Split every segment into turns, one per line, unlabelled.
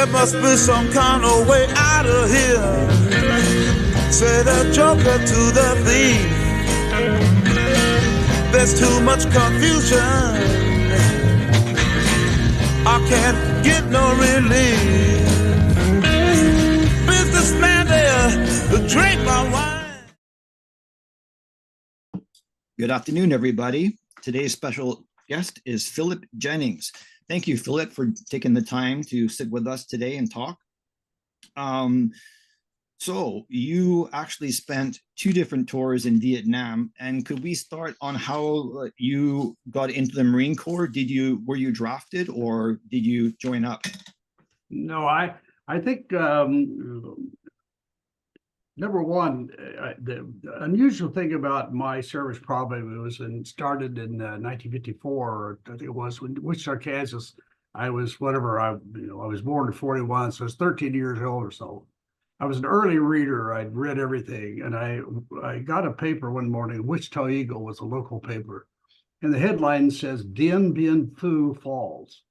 There must be some kind of way out of here, said the joker to the thief. There's too much confusion, I can't get no relief. Businessman there, drink my wine.
Good afternoon, everybody. Today's special guest is Philip Jennings. Thank you, Philip, for taking the time to sit with us today and talk. So you actually spent 2 different tours in Vietnam, and could we start on how you got into the Marine Corps? Were you drafted or did you join up?
No, I think number one, the unusual thing about my service probably started in 1954, or I think it was, when Wichita, Kansas. I was I was born in 41, so I was 13 years old or so. I was an early reader. I'd read everything, and I got a paper one morning. Wichita Eagle was a local paper, and the headline says Dien Bien Phu Falls,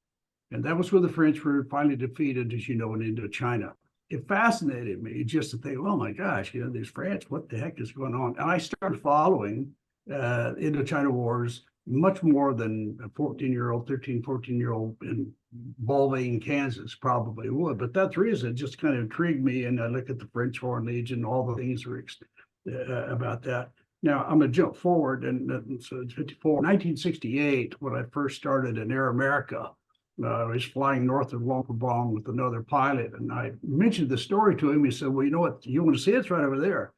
and that was where the French were finally defeated, as you know, in Indochina. It fascinated me just to think, oh my gosh, these French, what the heck is going on? And I started following Indochina wars much more than a 14-year-old, 13, 14-year-old in Bowling, Kansas probably would. But that's the reason it just kind of intrigued me. And I look at the French Foreign Legion, all the things about that. Now, I'm going to jump forward, and so it's 54. 1968, when I first started in Air America, I was flying north of Luang Prabang with another pilot, and I mentioned the story to him. He said, well, you know what? You want to see it? It's right over there.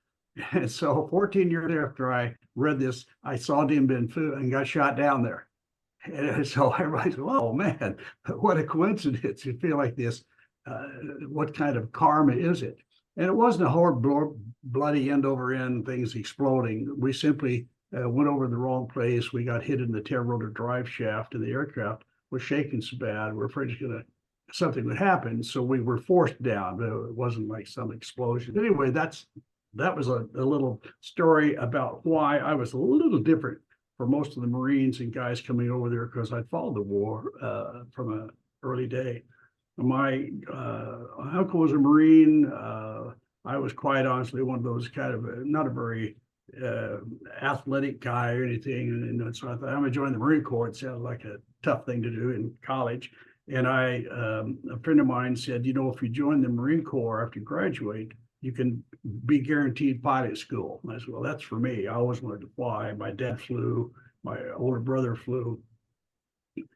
And so 14 years after I read this, I saw Dien Bien Phu and got shot down there. And so everybody's, oh man, what a coincidence. You feel like this, what kind of karma is it? And it wasn't a whole bloody end over end things exploding. We simply went over the wrong place. We got hit in the tail rotor drive shaft, and the aircraft was shaking so bad. We're afraid something would happen. So we were forced down, but it wasn't like some explosion. Anyway, that was a little story about why I was a little different for most of the Marines and guys coming over there, because I followed the war from an early day. My uncle was a Marine. I was quite honestly one of those kind of not a very athletic guy or anything. And so I thought, I'm going to join the Marine Corps. It sounded like a tough thing to do in college. And a friend of mine said, if you join the Marine Corps after you graduate, you can be guaranteed pilot school. And I said, well, that's for me. I always wanted to fly. My dad flew, my older brother flew.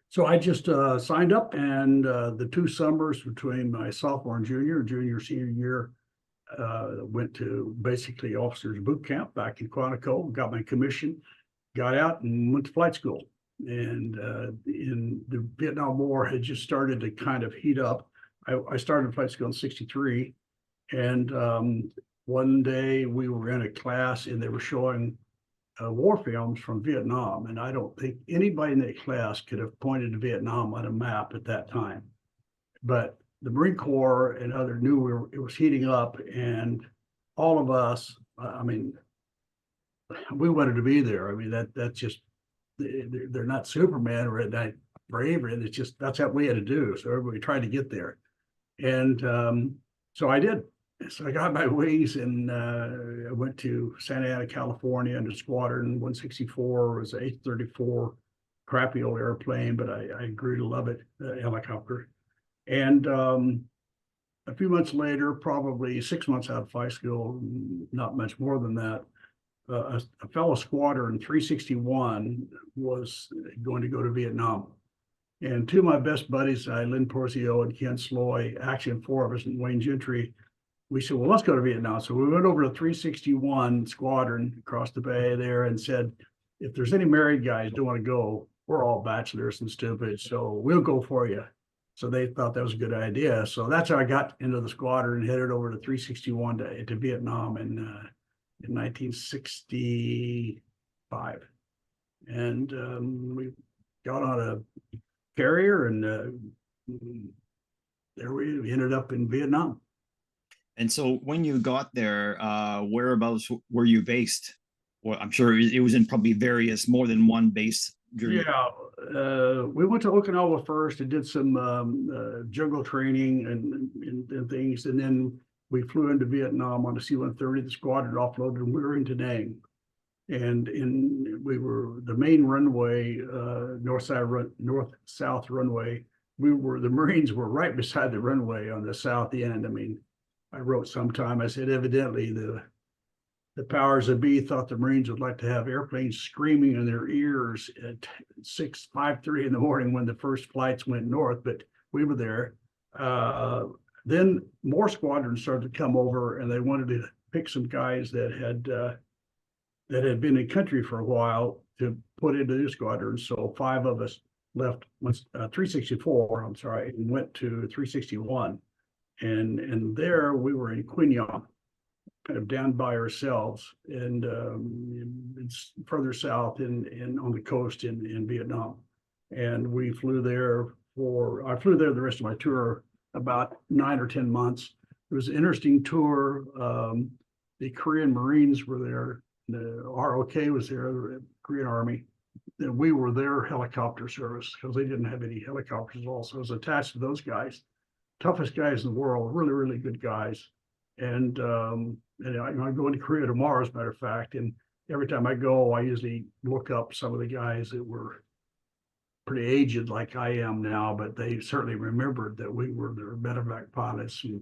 So I just signed up, and the 2 summers between my sophomore and senior year, went to basically officers boot camp back in Quantico, got my commission, got out and went to flight school. And in the Vietnam War had just started to kind of heat up. I started flight school in 63. And one day we were in a class and they were showing war films from Vietnam. And I don't think anybody in that class could have pointed to Vietnam on a map at that time. But the Marine Corps and other knew it was heating up, and all of us, we wanted to be there. That's just, they're not Superman or not brave, and it's just, that's what we had to do. So everybody tried to get there. And so I did. So I got my wings, and I went to Santa Ana, California, under Squadron 164. It was an 834, crappy old airplane, but I grew to love it, helicopter. And a few months later, probably 6 months out of flight school, not much more than that, a fellow squadron 361 was going to go to Vietnam. And 2 of my best buddies, Lynn Porzio and Ken Sloy, actually 4 of us in Wayne Gentry, we said, well, let's go to Vietnam. So we went over to 361 squadron across the bay there and said, if there's any married guys don't want to go, we're all bachelors and stupid, so we'll go for you. So they thought that was a good idea. So that's how I got into the squadron and headed over to 361 to Vietnam in 1965. And we got on a carrier, and there we ended up in Vietnam.
And so when you got there, whereabouts were you based? Well, I'm sure it was in probably more than one base journey?
Yeah, we went to Okinawa first and did some jungle training and things, and then we flew into Vietnam on a C-130. The squadron offloaded, and we were in Da Nang. And we were the main runway, north-south runway. The Marines were right beside the runway on the south end. I mean, I wrote sometime, I said, evidently the powers that be thought the Marines would like to have airplanes screaming in their ears at 5:30 in the morning when the first flights went north, but we were there. Then more squadrons started to come over, and they wanted to pick some guys that had been in country for a while to put into the squadron. So 5 of us left 364, I'm sorry, and went to 361. And there we were in Quy Nhon, kind of down by ourselves, and it's further south in on the coast in Vietnam. And we flew there I flew there the rest of my tour, about 9 or 10 months. It was an interesting tour. The Korean Marines were there. The ROK was there, the Korean Army. And we were their helicopter service because they didn't have any helicopters at all. So I was attached to those guys, toughest guys in the world, really, really good guys. And I go into Korea tomorrow, as a matter of fact. And every time I go, I usually look up some of the guys that were pretty aged like I am now, but they certainly remembered that we were their medevac pilots and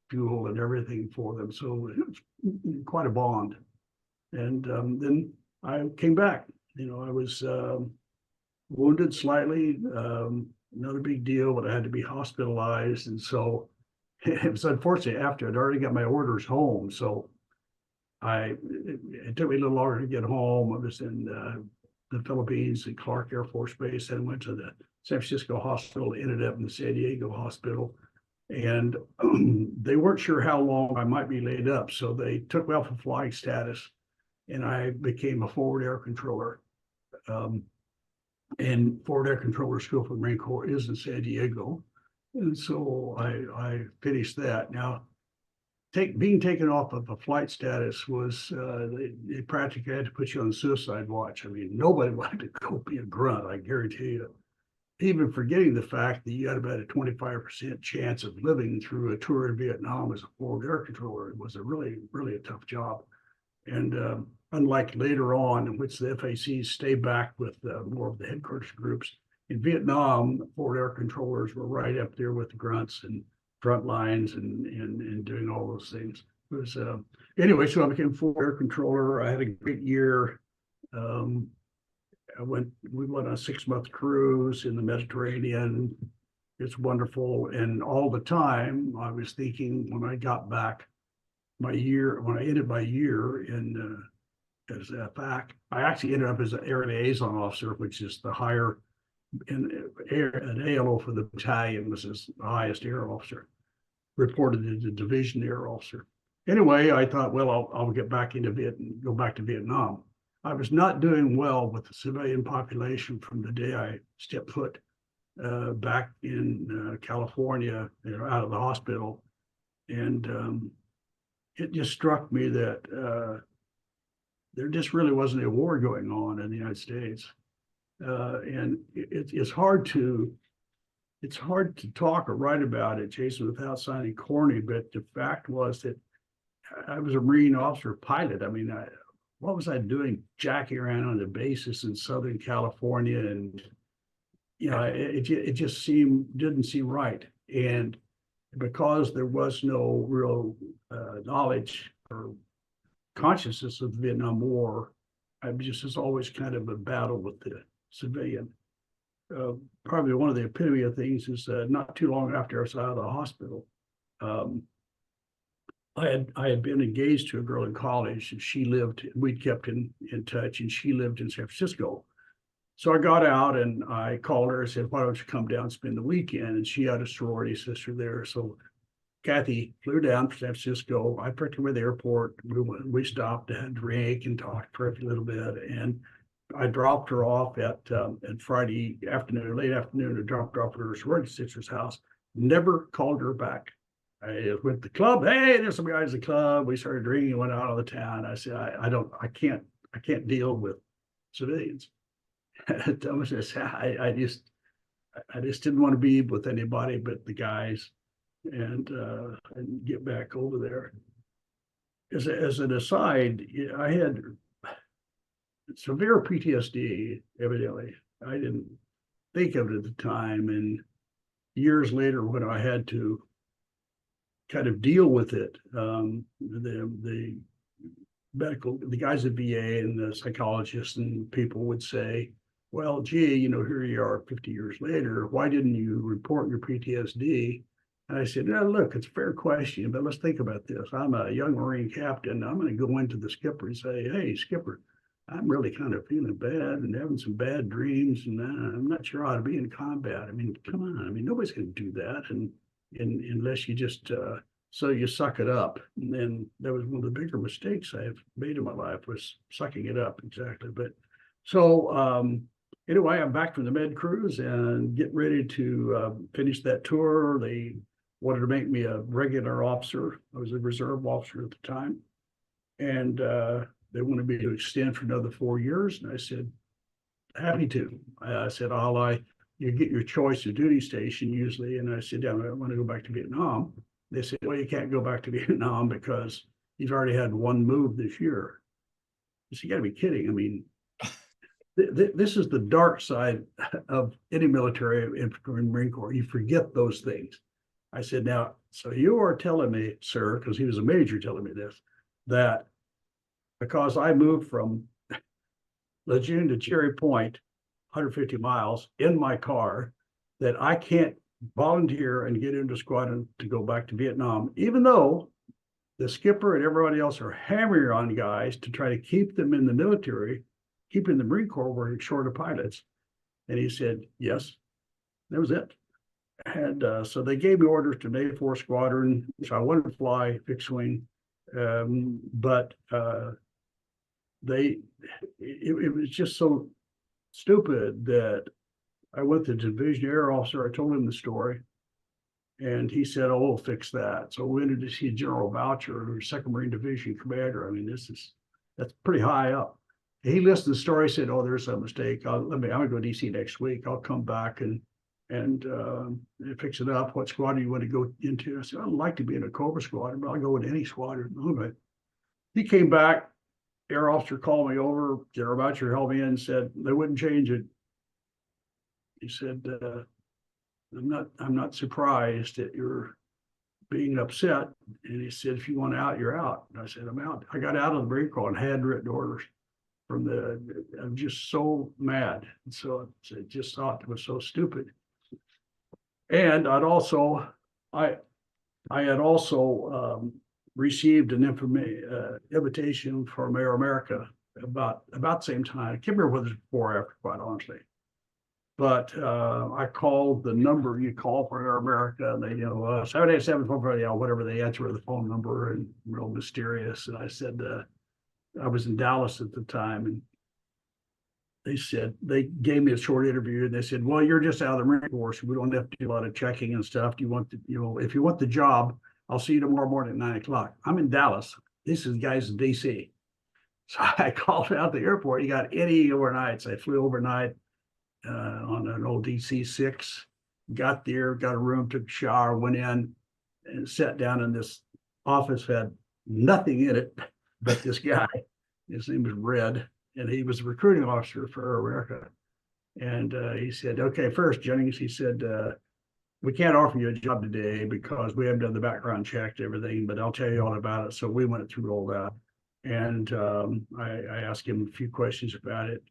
fuel and everything for them. So it was quite a bond. And then I came back. I was wounded slightly, not a big deal, but I had to be hospitalized. And so it was unfortunate after I'd already got my orders home. So it took me a little longer to get home. I was in the Philippines at Clark Air Force Base, and went to the San Francisco hospital, ended up in the San Diego hospital. And they weren't sure how long I might be laid up. So they took me off of flying status, and I became a forward air controller. And forward air controller school for the Marine Corps is in San Diego. And so I finished that. Now, being taken off of a flight status was, they practically had to put you on suicide watch. I mean, nobody wanted to go be a grunt, I guarantee you. Even forgetting the fact that you had about a 25% chance of living through a tour in Vietnam as a forward air controller. It was a really, really a tough job. And unlike later on, in which the FACs stay back with more of the headquarters groups, in Vietnam, forward air controllers were right up there with the grunts and front lines and doing all those things. It was anyway, so I became forward air controller. I had a great year. We went on a 6-month cruise in the Mediterranean. It's wonderful. And all the time I was thinking, when I got back when I ended my year as a FAC, I actually ended up as an air liaison officer, which is the higher an ALO for the battalion, was the highest air officer, reported to the division air officer. Anyway, I thought, well, I'll get back into go back to Vietnam. I was not doing well with the civilian population from the day I stepped foot back in California, out of the hospital. And it just struck me that there just really wasn't a war going on in the United States. And it's hard to talk or write about it, Jason, without sounding corny, but the fact was that I was a Marine officer pilot. I mean, what was I doing jacking around on the bases in Southern California? And, it just didn't seem right. And because there was no real knowledge or consciousness of the Vietnam War, it's always kind of a battle with the civilian. Probably one of the epitome of things is not too long after I was out of the hospital, I had been engaged to a girl in college, and we'd kept in touch, and she lived in San Francisco. So I got out and I called her and said, why don't you come down and spend the weekend? And she had a sorority sister there. So Kathy flew down to San Francisco. I picked her at the airport. We stopped and had a drink and talked for a little bit. And I dropped her off at Friday afternoon, late afternoon, and dropped her off at her sorority sister's house. Never called her back. I went to the club. Hey, there's some guys at the club. We started drinking and went out of the town. I said, I can't deal with civilians. I just didn't want to be with anybody but the guys, and get back over there. As an aside, I had severe PTSD, evidently. I didn't think of it at the time. And years later, when I had to kind of deal with it, the guys at VA and the psychologists and people would say, well, gee, here you are 50 years later. Why didn't you report your PTSD? And I said, look, it's a fair question, but let's think about this. I'm a young Marine captain. I'm going to go into the skipper and say, hey, skipper, I'm really kind of feeling bad and having some bad dreams, and I'm not sure how to be in combat. I mean, come on. I mean, nobody's going to do that, and unless you just so you suck it up. And then that was one of the bigger mistakes I've made in my life, was sucking it up. Exactly. But so anyway, I'm back from the med cruise and getting ready to finish that tour. They wanted to make me a regular officer. I was a reserve officer at the time, and they wanted me to extend for another 4 years. And I said, happy to. I said, you get your choice of duty station usually. And I said, yeah, I want to go back to Vietnam. They said, well, you can't go back to Vietnam because you've already had one move this year. I said, you got to be kidding. I mean, this is the dark side of any military, infantry, and Marine Corps. You forget those things. I said, now, so you are telling me, sir, because he was a major telling me this, that because I moved from Lejeune to Cherry Point, 150 miles in my car, that I can't volunteer and get into squadron to go back to Vietnam, even though the skipper and everybody else are hammering on guys to try to keep them in the military, keeping the Marine Corps were short of pilots. And he said, yes, that was it. And so they gave me orders to Navy 4 Squadron, which I wanted to fly fixed wing, but it was just so stupid that I went to the division air officer. I told him the story, and he said, oh, we'll fix that. So we went to see General Boucher, who's 2nd Marine Division commander. I mean, that's pretty high up. He listened to the story, said, oh, there's a mistake. I'm going to go to DC next week. I'll come back and fix it up. What squadron you want to go into? I said, I'd like to be in a Cobra squadron, but I'll go in any squadron. Okay. He came back. Air officer called me over. General Boucher held me in and said, they wouldn't change it. He said, I'm not surprised that you're being upset. And he said, if you want out, you're out. And I said, I'm out. I got out of the Marine Corps and had written orders I'm just so mad. And so I just thought it was so stupid. And I had also received an invitation from Air America about the same time. I can't remember whether it was before or after, quite honestly. But I called the number you call for Air America, and they, 78744, whatever, they answer the phone number, and real mysterious. And I said, I was in Dallas at the time, and they gave me a short interview, and they said, well, you're just out of the Marine Corps, so we don't have to do a lot of checking and stuff. Do you want if you want the job, I'll see you tomorrow morning at 9 o'clock. I'm in Dallas. This is guys in DC. So I called out the airport. You got any overnights. I flew overnight on an old DC-6, got there, got a room, took a shower, went in and sat down in this office, had nothing in it but this guy. His name was Red, and he was a recruiting officer for Air America. And he said, okay, first, Jennings, he said, we can't offer you a job today because we haven't done the background check and everything, but I'll tell you all about it. So we went through all that. And I asked him a few questions about it.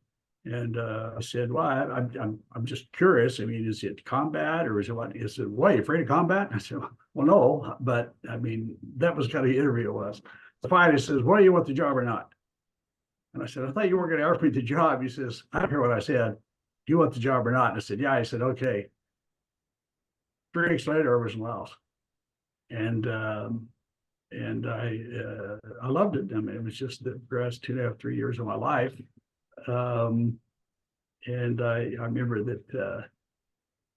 And I said, well, I'm just curious. I mean, is it combat or is it what? He said, what, are you afraid of combat? I said, well, no, but I mean, that was kind of the interview was. Finally, he says, well, you want the job or not? And I said, I thought you weren't going to offer me the job. He says, I don't hear what I said. Do you want the job or not? And I said, yeah. He said, okay. 3 weeks later, I was in Laos. And I loved it. I mean, it was just the last 2.5, 3 years of my life. And I remember that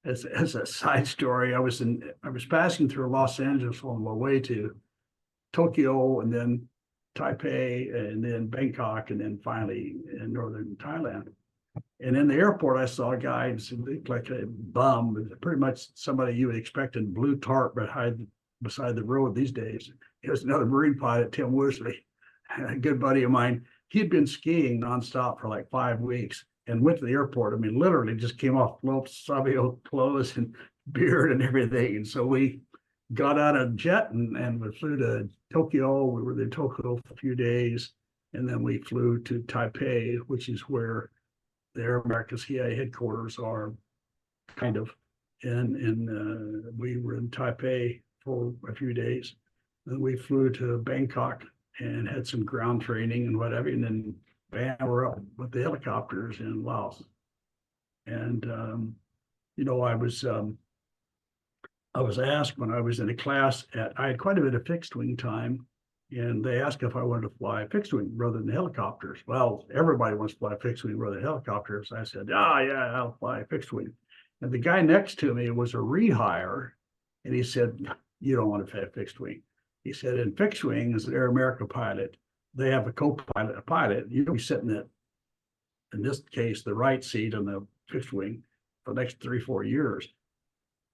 as a side story, I was passing through Los Angeles on my way to Tokyo, and then Taipei, and then Bangkok, and then finally in northern Thailand. And in the airport, I saw a guy who looked like a bum, pretty much somebody you would expect in blue tarp beside the road these days. He was another Marine pilot, Tim Woosley, a good buddy of mine. He'd been skiing nonstop for like 5 weeks and went to the airport. I mean, literally just came off Savio clothes and beard and everything. And so we got out of jet and we flew to Tokyo. We were in Tokyo for a few days. And then we flew to Taipei, which is where the Air America CIA headquarters are, kind of. And we were in Taipei for a few days. Then we flew to Bangkok and had some ground training and whatever. And then bam, we're up with the helicopters in Laos. And, you know, I was asked when I was in a class I had quite a bit of fixed wing time. And they asked if I wanted to fly fixed wing rather than helicopters. Well, everybody wants to fly fixed wing rather than helicopters. I said, yeah, I'll fly fixed wing. And the guy next to me was a rehire. And he said, you don't want to fly fixed wing. He said, in fixed wing, as an Air America pilot, they have a co-pilot, a pilot. You'll be sitting in this case, the right seat on the fixed wing for the next 3-4 years.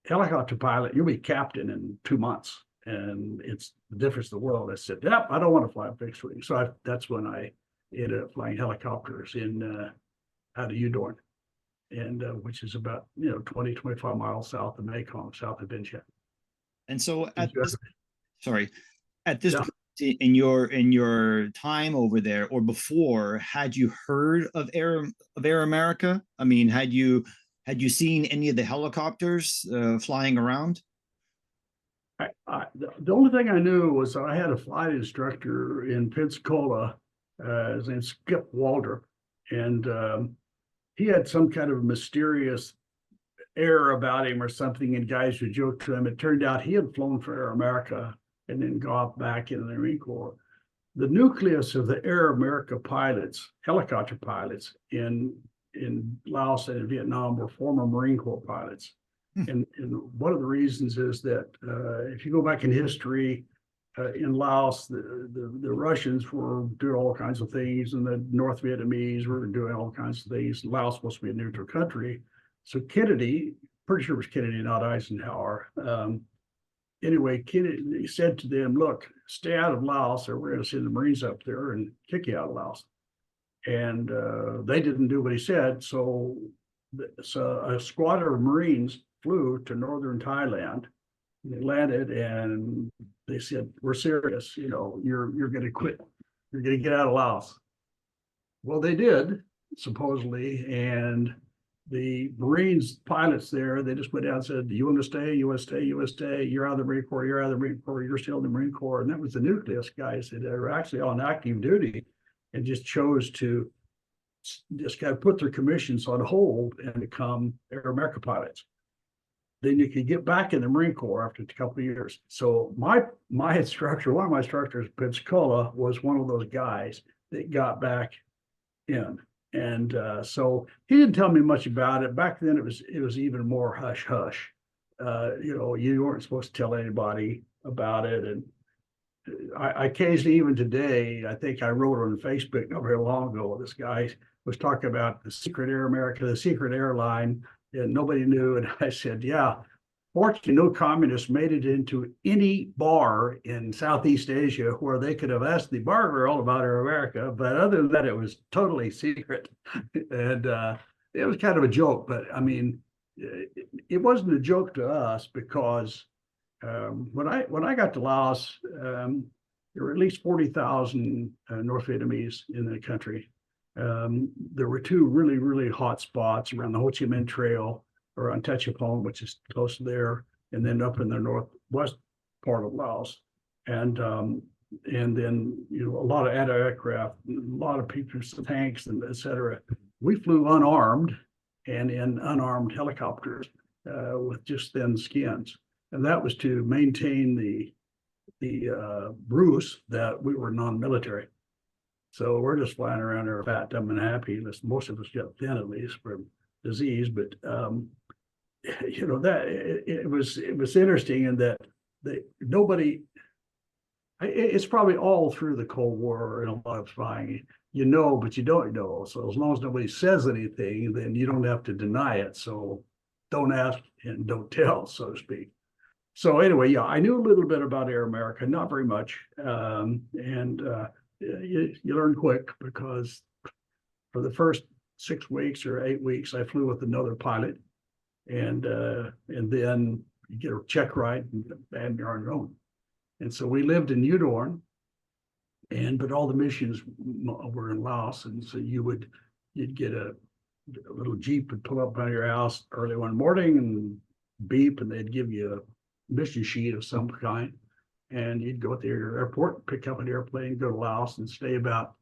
Helicopter pilot, you'll be captain in 2 months. And it's the difference in the world. I said, yep, I don't want to fly a fixed wing. So that's when I ended up flying helicopters out of Udorn, and which is about 20-25 miles south of Mekong, south of Vientiane.
And so at this
Yeah.
point in your time over there or before, had you heard of Air America? I mean, had you seen any of the helicopters flying around?
The only thing I knew was I had a flight instructor in Pensacola, his name's Skip Walter, and he had some kind of mysterious air about him or something, and guys would joke to him. It turned out he had flown for Air America and then got back into the Marine Corps. The nucleus of the Air America pilots, helicopter pilots in Laos and in Vietnam, were former Marine Corps pilots. And one of the reasons is that if you go back in history, in Laos, the Russians were doing all kinds of things, and the North Vietnamese were doing all kinds of things. Laos was supposed to be a neutral country. So Kennedy, pretty sure it was Kennedy, not Eisenhower. Anyway, Kennedy said to them, look, stay out of Laos, or we're going to send the Marines up there and kick you out of Laos. And they didn't do what he said. So a squadron of Marines flew to northern Thailand. They landed and they said, we're serious, you're going to quit. You're going to get out of Laos. Well, they did, supposedly. And the Marines pilots there, they just went down and said, you want to stay? You want to stay? You want to stay? You're out of the Marine Corps. You're out of the Marine Corps. You're still in the Marine Corps. And that was the nucleus guys that are actually on active duty and just chose to just kind of put their commissions on hold and become Air America pilots. Then you could get back in the Marine Corps after a couple of years. So my instructor, one of my instructors, Pensacola, was one of those guys that got back in. And so he didn't tell me much about it. Back then, it was even more hush hush. You weren't supposed to tell anybody about it. And I occasionally, even today, I think I wrote on Facebook not very long ago, this guy was talking about the secret Air America, the secret airline, and nobody knew. And I said, yeah, fortunately, no communist made it into any bar in Southeast Asia where they could have asked the bar girl about Air America. But other than that, it was totally secret. And it was kind of a joke. But I mean, it wasn't a joke to us because when I got to Laos, there were at least 40,000 North Vietnamese in the country. There were two really, really hot spots around the Ho Chi Minh Trail or on Techapong, which is close to there, and then up in the northwest part of Laos. And then, a lot of anti-aircraft, a lot of people, tanks, and et cetera. We flew unarmed and in unarmed helicopters with just thin skins. And that was to maintain the ruse that we were non-military. So we're just flying around there fat, dumb, and happy. Most of us got thin, at least, from disease. But that it was interesting in that nobody. It's probably all through the Cold War and a lot of spying. You know, but you don't know. So as long as nobody says anything, then you don't have to deny it. So don't ask and don't tell, so to speak. So anyway, yeah, I knew a little bit about Air America, not very much. You learn quick, because for the first 6 weeks or 8 weeks, I flew with another pilot. And then you get a check ride and you're on your own. And so we lived in Udorn, but all the missions were in Laos. And so you'd get a little Jeep would pull up by your house early one morning and beep, and they'd give you a mission sheet of some kind. And you'd go to the airport, pick up an airplane, go to Laos, and stay about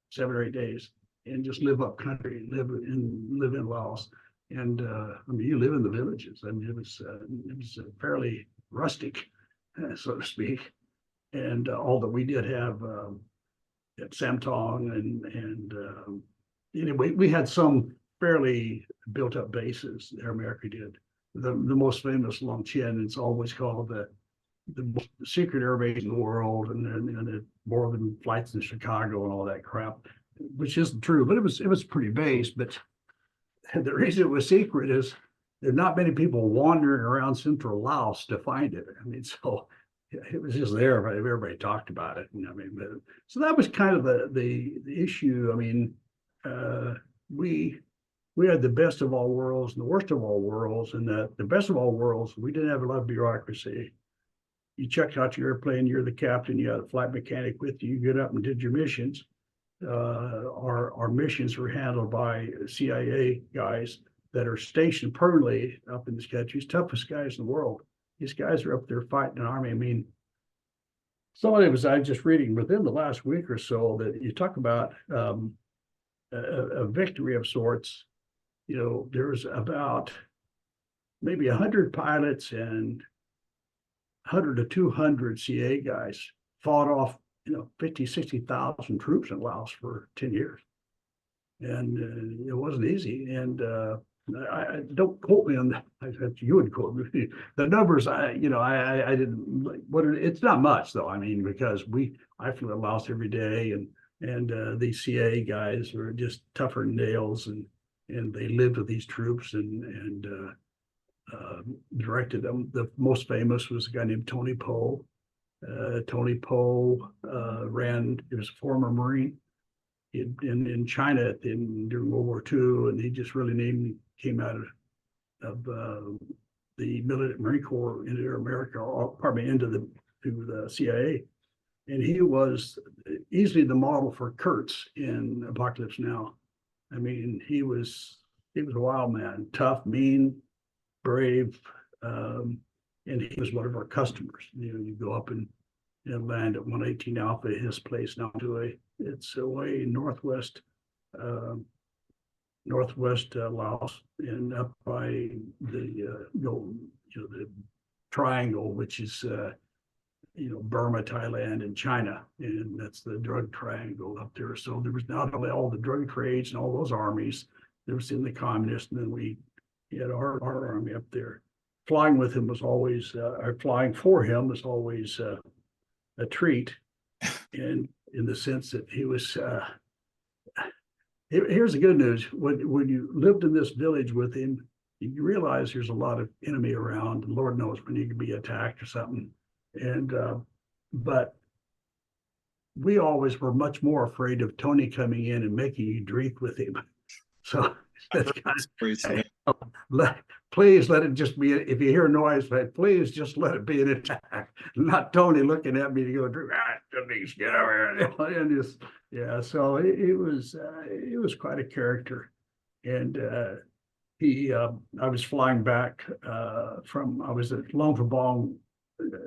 7 or 8 days and just live up country, live in Laos. And I mean, you live in the villages. I mean, it was fairly rustic, so to speak. And although we did have at Samtong and anyway, we had some fairly built up bases. Air America did. The most famous Long Chen, it's always called the secret air base in the world, and then more than flights in Chicago and all that crap, which isn't true, but it was pretty base. But the reason it was secret is there's not many people wandering around central Laos to find it. I mean, so it was just there. Everybody talked about it. I mean, so that was kind of the issue. I mean, we had the best of all worlds and the worst of all worlds. And the best of all worlds, we didn't have a lot of bureaucracy. You checked out your airplane, you're the captain, you had a flight mechanic with you, you get up and did your missions. Our missions were handled by CIA guys that are stationed permanently up in this country. Toughest guys in the world. These guys are up there fighting an army. I mean, somebody was, I was just reading within the last week or so that you talk about a victory of sorts. You know, there's about maybe 100 pilots and 100 to 200 CA guys fought off, 50, 60,000 troops in Laos for 10 years. And it wasn't easy. And I don't quote me on that. You would quote me. The numbers, I didn't like it's not much though. I mean, because I flew in Laos every day, and these CA guys were just tougher than nails, and they lived with these troops and directed them. The most famous was a guy named Tony Poe. Tony Poe he was a former Marine in China during World War II, and he just really came out of the military Marine Corps into Air America, into the CIA. And he was easily the model for Kurtz in Apocalypse Now. I mean, he was a wild man, tough, mean, brave, and he was one of our customers. You go up and land at 118 Alpha, his place now it's away northwest Laos, and up by the triangle, which is Burma, Thailand, and China, and that's the drug triangle up there. So there was not only all the drug trades and all those armies, there was in the communists, and then we had our army up there. Flying with him was always, or flying for him was always a treat, and in the sense that he was. Here's the good news: when you lived in this village with him, you realize there's a lot of enemy around, and Lord knows when you could be attacked or something. And but we always were much more afraid of Tony coming in and making you drink with him. So that's kind of, please let it just be. If you hear noise, please just let it be an attack, not Tony looking at me to go drink. Denise, get over here, and just So it was quite a character, and I was flying back I was at Luang Prabang,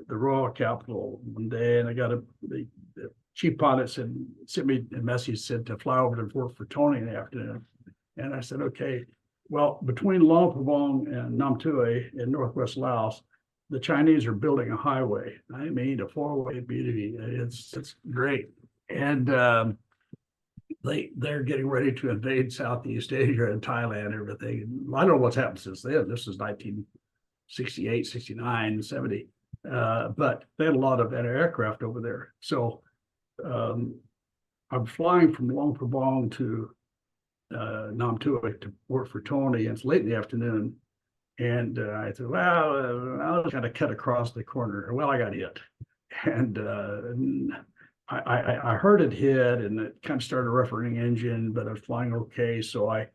the royal capital, one day, and I got the chief pilot sent me a message, said to fly over to work for Tony in the afternoon. And I said, okay, well, between Luang Prabang and Nam Tue in northwest Laos, the Chinese are building a highway. I mean, a 4-way beauty. It's great. And they're getting ready to invade Southeast Asia and Thailand and everything. I don't know what's happened since then. This is 1968, 69, 70. but they had a lot of anti-aircraft over there. So I'm flying from Luang Prabang to Nam Tuik to work for Tony, and it's late in the afternoon. And I said, well, I'll just kind of cut across the corner. Well, I got hit. And I heard it hit, and it kind of started a rough-running engine, but I was flying okay. So I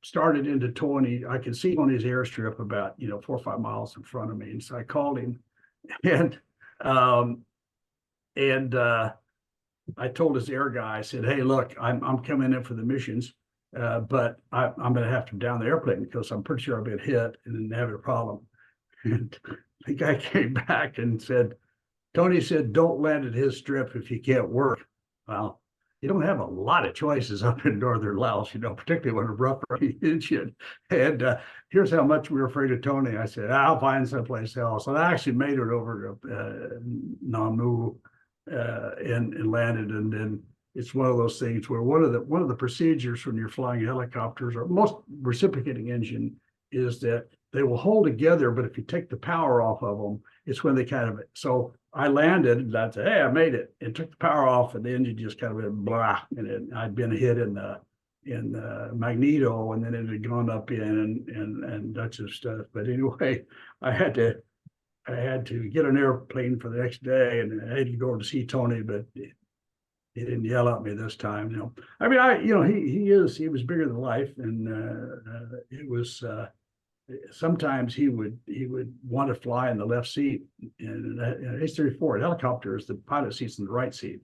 started into Tony. I could see Tony's airstrip about 4 or 5 miles in front of me, and so I called him, and I told his air guy, I said, hey, look, I'm coming in for the missions, but I'm going to have to down the airplane because I'm pretty sure I've been hit and then having a problem. And the guy came back and said, Tony said, don't land at his strip if you can't work. Well, you don't have a lot of choices up in northern Laos, particularly when a rough engine. And here's how much we were afraid of Tony. I said, I'll find someplace else. And I actually made it over to Namu and landed. And then it's one of those things where one of the procedures when you're flying helicopters, or most reciprocating engine, is that they will hold together, but if you take the power off of them, it's when they kind of, so I landed and I said, hey, I made it, and took the power off, and the engine just kind of went blah, and I'd been hit in Magneto, and then it had gone up and that's just stuff. But anyway, I had to get an airplane for the next day, and I had to go to see Tony, but he didn't yell at me this time. I mean, he was bigger than life, and it was. Sometimes he would want to fly in the left seat, and H-34 helicopters, the pilot seat's in the right seat.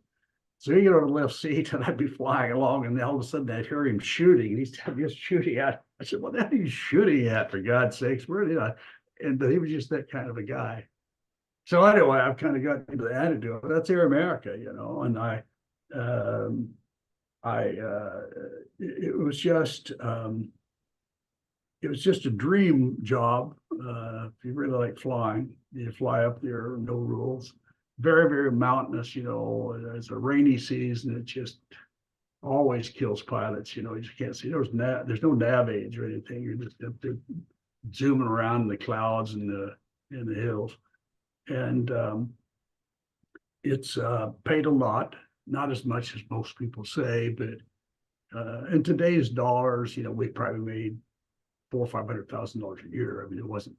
So he'd get on the left seat, and I'd be flying along, and all of a sudden I'd hear him shooting, and he's just shooting at. I said, "What the hell are you shooting at, for God's sakes?" But he was just that kind of a guy. So anyway, I've kind of gotten into the attitude. That's Air America, and it was just. It was just a dream job. If you really like flying, you fly up there, no rules. Very, very mountainous, it's a rainy season. It just always kills pilots. You just can't see. There's no nav aids or anything. You're just up there zooming around in the clouds and the hills. And it's paid a lot, not as much as most people say, but in today's dollars, we probably made $400,000 or $500,000 a year. I mean, it wasn't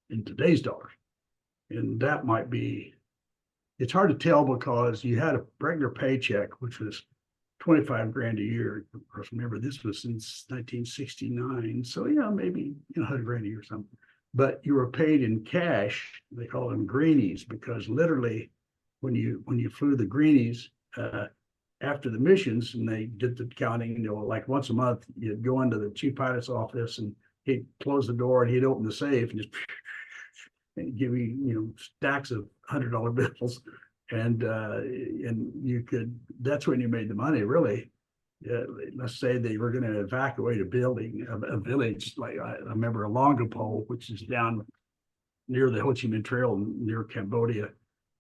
in today's dollars, and that might be. It's hard to tell because you had a regular paycheck, which was 25 grand a year. Of course, remember this was since 1969, so maybe 100 grand a year or something. But you were paid in cash. They call them greenies, because literally, when you flew the greenies. After the missions, and they did the counting, like once a month, you'd go into the chief pilot's office, and he'd close the door, and he'd open the safe and just and give you, stacks of $100 bills, and you could. That's when you made the money, really. Let's say they were going to evacuate a building, a village. Like I remember Olongapo, which is down near the Ho Chi Minh Trail near Cambodia,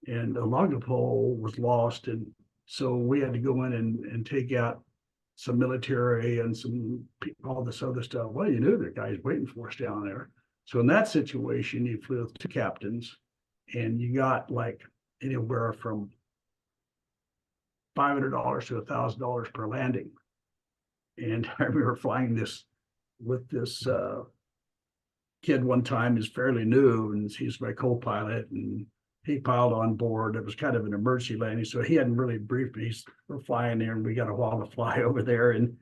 and Olongapo was lost, and so we had to go in and take out some military and all this other stuff. Well, you knew the guy's waiting for us down there. So in that situation, you flew with 2 captains, and you got like anywhere from $500 to $1,000 per landing. And I remember flying this with this kid one time. He's fairly new, and he's my co-pilot, and he piled on board. It was kind of an emergency landing, so he hadn't really briefed me. We're flying there, and we got a while to fly over there. And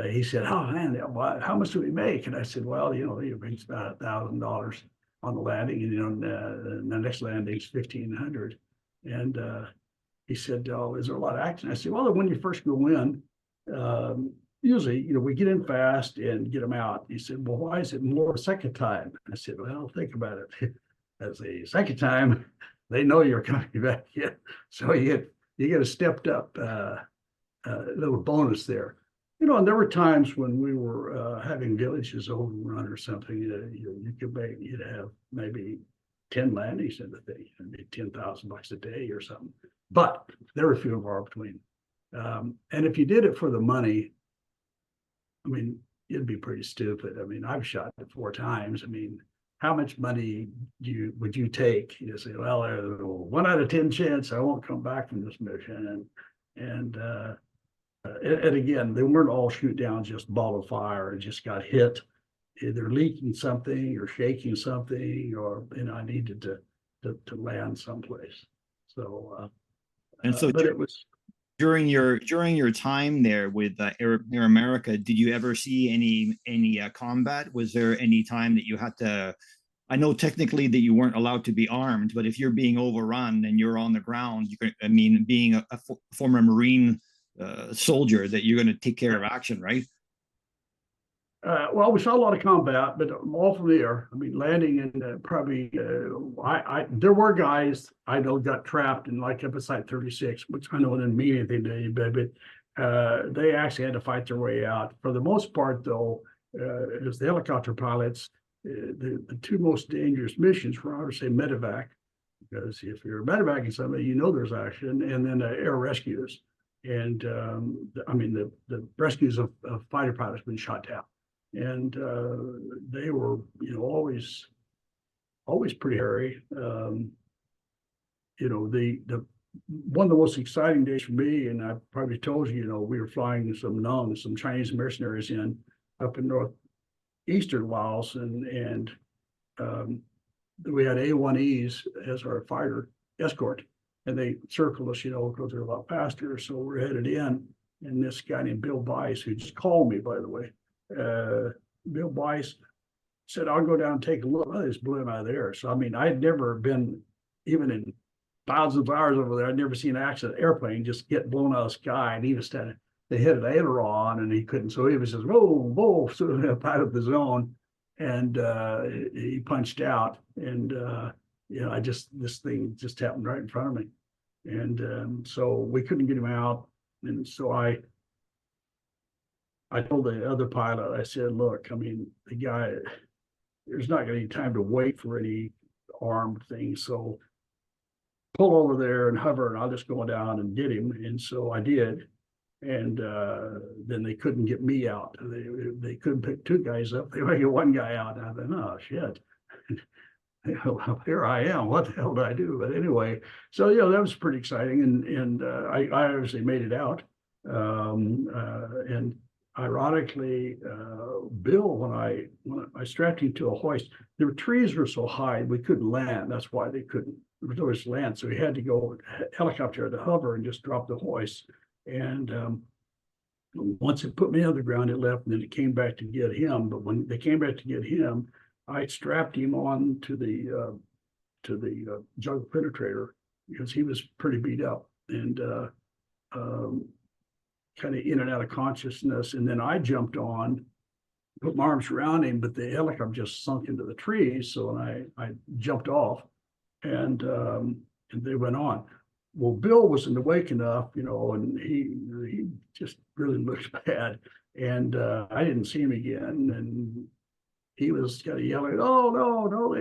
he said, "Oh man, how much do we make?" And I said, "Well, it makes about $1,000 on the landing, and the next landing's $1,500." And he said, "Oh, is there a lot of action?" I said, "Well, when you first go in, usually, we get in fast and get them out." He said, "Well, why is it more a second time?" I said, "Well, think about it. As a second time, they know you're coming back in, so you get a stepped up little bonus there, And there were times when we were having villages overrun or something. You'd have maybe 10 landings in the thing, maybe $10,000 a day or something. But there were few and far between. And if you did it for the money, I mean, it'd be pretty stupid. I mean, I've shot it 4 times. I mean, how much money would you take? You say, well, there's a 1 out of 10 chance I won't come back from this mission. And again, they weren't all shoot down, just ball of fire, and just got hit, either leaking something or shaking something, or I needed to land someplace. So,
And so
but it was
during your time there with Air America, did you ever see any combat? Was there any time that you had to? I know technically that you weren't allowed to be armed, but if you're being overrun and you're on the ground, being a former Marine soldier, that you're going to take care of action, right?
Well, we saw a lot of combat, but all from the air. I mean, landing in probably, there were guys I know got trapped in like up at Site 36, which I know didn't mean anything to anybody, but they actually had to fight their way out. For the most part, though, as the helicopter pilots, the two most dangerous missions were, I would say, medevac, because if you're medevacing somebody, there's action, and then air rescues. And the rescues of fighter pilots been shot down. And they were, always pretty hairy. The one of the most exciting days for me, and I probably told you, we were flying some Chinese mercenaries up in northeastern Laos, and we had A1Es as our fighter escort, and they circled us, because they're a lot faster. So we're headed in, and this guy named Bill Bice, who just called me, by the way. Bill Bice said, I'll go down and take a look. I just blew him out of the air. So, I'd never been, even in thousands of hours over there, I'd never seen an accident airplane just get blown out of the sky. And he was standing, they hit an aileron and he couldn't. So he was just, whoa, whoa, sort of out of the zone. And he punched out. And, this thing just happened right in front of me. And so we couldn't get him out. And so I told the other pilot, I said, look, the guy, there's not going to be time to wait for any armed things. So pull over there and hover, and I'll just go down and get him. And so I did. And then they couldn't get me out. They couldn't pick two guys up. They might get one guy out. And I thought, oh, shit. Well, here I am. What the hell did I do? But anyway, so, that was pretty exciting. And I obviously made it out. And ironically, Bill, when I strapped him to a hoist, the trees were so high we couldn't land. That's why they couldn't. There was always land, so he had to go helicopter to hover and just drop the hoist. And once it put me on the ground, it left, and then it came back to get him. But when they came back to get him, I strapped him on to the jungle penetrator, because he was pretty beat up and kind of in and out of consciousness. And then I jumped on, put my arms around him, but the helicopter just sunk into the trees. So I jumped off, and they went on. Well, Bill wasn't awake enough, and he just really looked bad. And I didn't see him again. And he was kind of yelling, oh, no, don't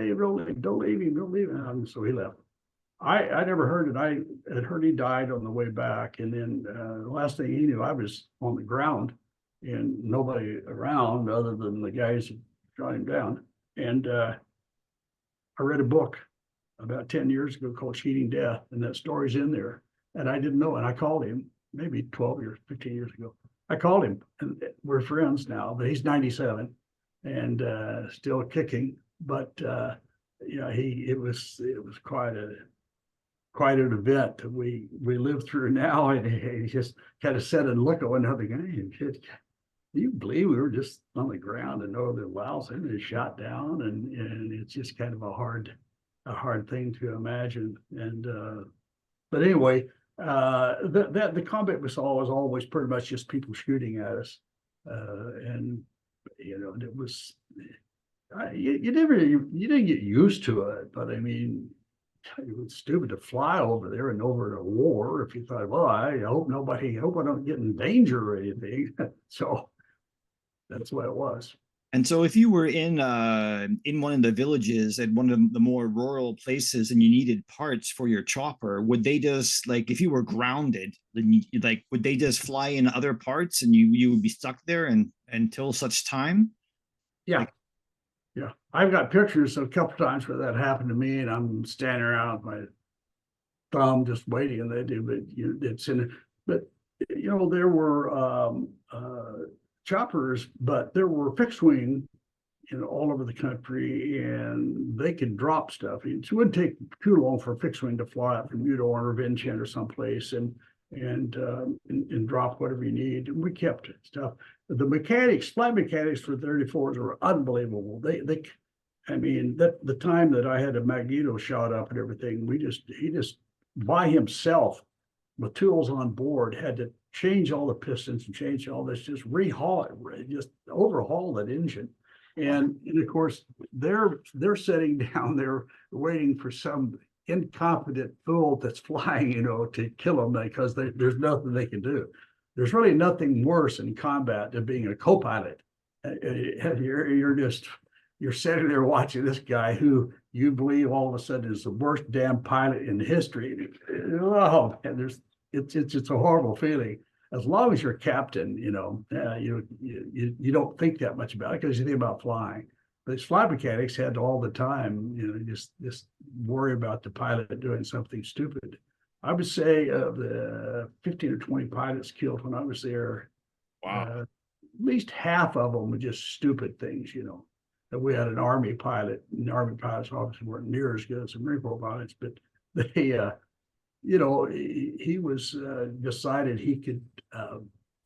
leave him. And so he left. I never heard it. I had heard he died on the way back. And then the last thing he knew, I was on the ground and nobody around other than the guys who shot him down. And I read a book about 10 years ago called Cheating Death, and that story's in there. And I didn't know. And I called him maybe 12 years, 15 years ago. I called him, and we're friends now, but he's 97 and still kicking. But it was quite an event that we lived through now. And he just kind of sat and looked at one another going, do you believe we were just on the ground in northern Laos and been shot down? And it's just kind of a hard thing to imagine. And but anyway, the combat we saw was always pretty much just people shooting at us. And it was you didn't get used to it, but it was stupid to fly over there and over a war if you thought, well, I hope I don't get in danger or anything. So that's what it was.
And so if you were in one of the villages at one of the more rural places and you needed parts for your chopper, would they just, like, if you were grounded, then would they just fly in other parts and you would be stuck there until such time?
Yeah. Yeah, I've got pictures of a couple times where that happened to me, and I'm standing around with my thumb just waiting, and they do, but it's in it. But there were choppers, but there were fixed wing, all over the country, and they could drop stuff. It wouldn't take too long for a fixed wing to fly up from Udon or Vincent or someplace and drop whatever you need. And we kept stuff. The mechanics, flight mechanics for 34s were unbelievable. I mean, the time that I had a Magneto shot up and everything, he just by himself with tools on board had to change all the pistons and change all this, just rehaul it, just overhaul that engine. And of course, they're sitting down there waiting for some incompetent fool that's flying, to kill them because there's nothing they can do. There's really nothing worse in combat than being a co-pilot. You're sitting there watching this guy who you believe all of a sudden is the worst damn pilot in history. Oh man, it's a horrible feeling. As long as you're captain, you don't think that much about it because you think about flying. But flight mechanics had all the time, just worry about the pilot doing something stupid. I would say of the 15 or 20 pilots killed when I was there,
Wow.
at least half of them were just stupid things, That we had an Army pilot, and the Army pilots obviously weren't near as good as the Marine Corps pilots, but they, he was decided he could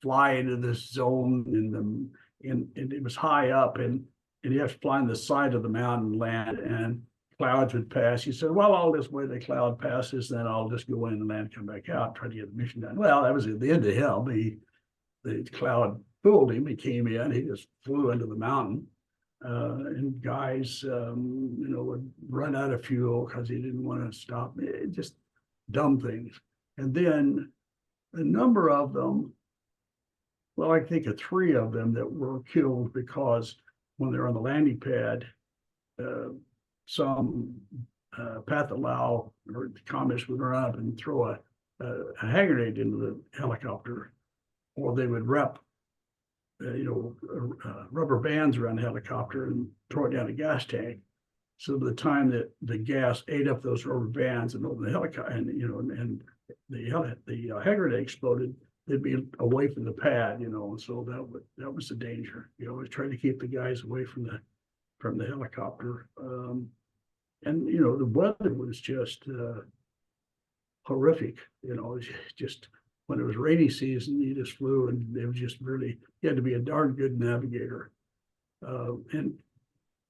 fly into this zone and it was high up and you have to fly on the side of the mountain and land and clouds would pass. He said, well, I'll just wait the cloud passes, then I'll just go in and land, come back out, try to get the mission done. Well, that was at the end of him. The cloud fooled him. He came in, he just flew into the mountain. And guys, would run out of fuel because he didn't want to stop. Just dumb things. And then a number of them, well, I think of 3 of them that were killed because when they're on the landing pad, some Pathalau or the communists would run up and throw a hand grenade into the helicopter, or they would wrap rubber bands around the helicopter and throw it down a gas tank. So by the time that the gas ate up those rubber bands and over the helicopter, and the hand grenade exploded, they'd be away from the pad, and so that was the danger. You always try to keep the guys away from the helicopter. And the weather was just horrific. Just when it was rainy season, you just flew, and it was just really, you had to be a darn good navigator. And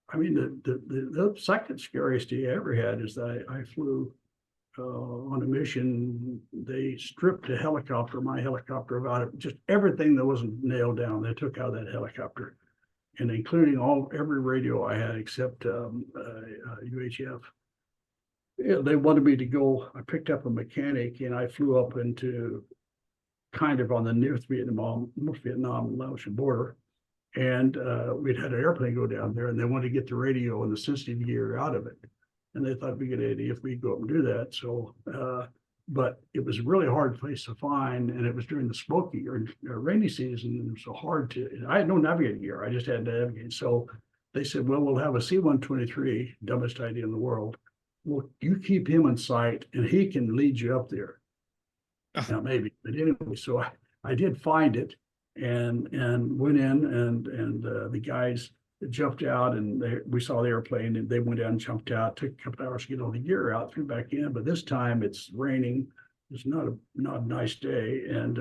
I mean, the second scariest day I ever had is that I flew on a mission. They stripped a helicopter, my helicopter, about it, just everything that wasn't nailed down. They took out of that helicopter, and including every radio I had except UHF. Yeah, they wanted me to go. I picked up a mechanic and I flew up into kind of on the North Vietnam Laotian border. And we'd had an airplane go down there, and they wanted to get the radio and the sensitive gear out of it. And they thought it'd be a good idea if we go up and do that. So, but it was a really hard place to find, and it was during the smoky or rainy season, and it was so hard I had no navigating gear. I just had to navigate. So they said, well, we'll have a C-123, dumbest idea in the world. Well, you keep him in sight, and he can lead you up there. Now, maybe, but anyway, so I did find it. And went in and the guys jumped out, and we saw the airplane, and they went down and jumped out. Took a couple hours to get all the gear out, threw back in. But this time it's raining. It's not a nice day. And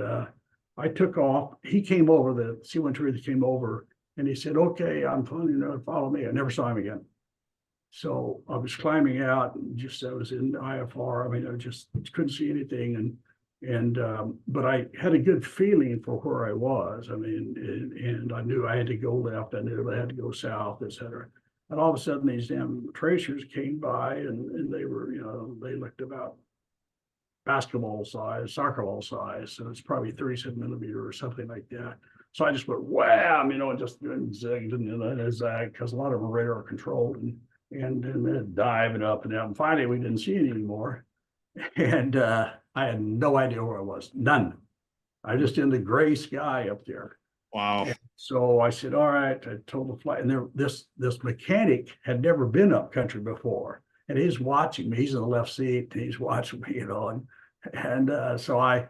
I took off. He came over, the C-130 came over, and he said, "Okay, I'm following you. Follow me." I never saw him again. So I was climbing out, and I was in IFR. I mean, I just couldn't see anything, but I had a good feeling for where I was. I mean, and I knew I had to go left. I knew I had to go south, et cetera. And all of a sudden, these damn tracers came by, and they were, they looked about basketball size, soccer ball size. So it's probably 37 millimeter or something like that. So I just went wham, and just zigged and zagged, because a lot of them are radar controlled, and then diving up and down. And finally, we didn't see it anymore. And I had no idea where I was, none. I was just in the gray sky up there.
Wow.
So I said, all right, I told the flight, and this mechanic had never been up country before. And he's watching me, he's in the left seat, and he's watching me, so I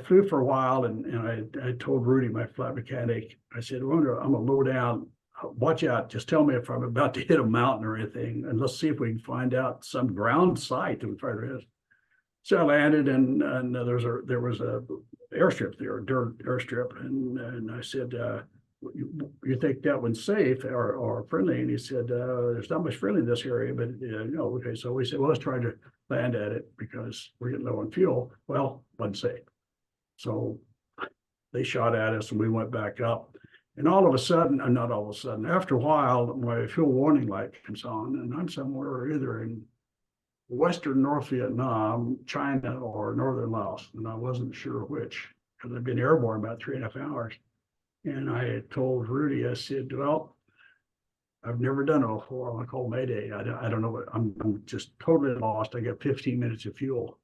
flew for a while, and I told Rudy, my flight mechanic, I said, I'm gonna low down, watch out, just tell me if I'm about to hit a mountain or anything, and let's see if we can find out some ground site that we find is. So I landed, and there was a airstrip there, a dirt airstrip, and I said, you think that one's safe or friendly? And he said, there's not much friendly in this area, but no. Okay, so we said, well, let's try to land at it because we're getting low on fuel. Well, wasn't safe. So they shot at us, and we went back up. And all of a sudden, not all of a sudden, after a while, my fuel warning light comes on, and I'm somewhere either in Western North Vietnam, China, or Northern Laos, and I wasn't sure which, because I've been airborne about 3.5 hours. And I had told Rudy, I said, well, I've never done it before. I call Mayday. I don't know what, I'm just totally lost. I got 15 minutes of fuel.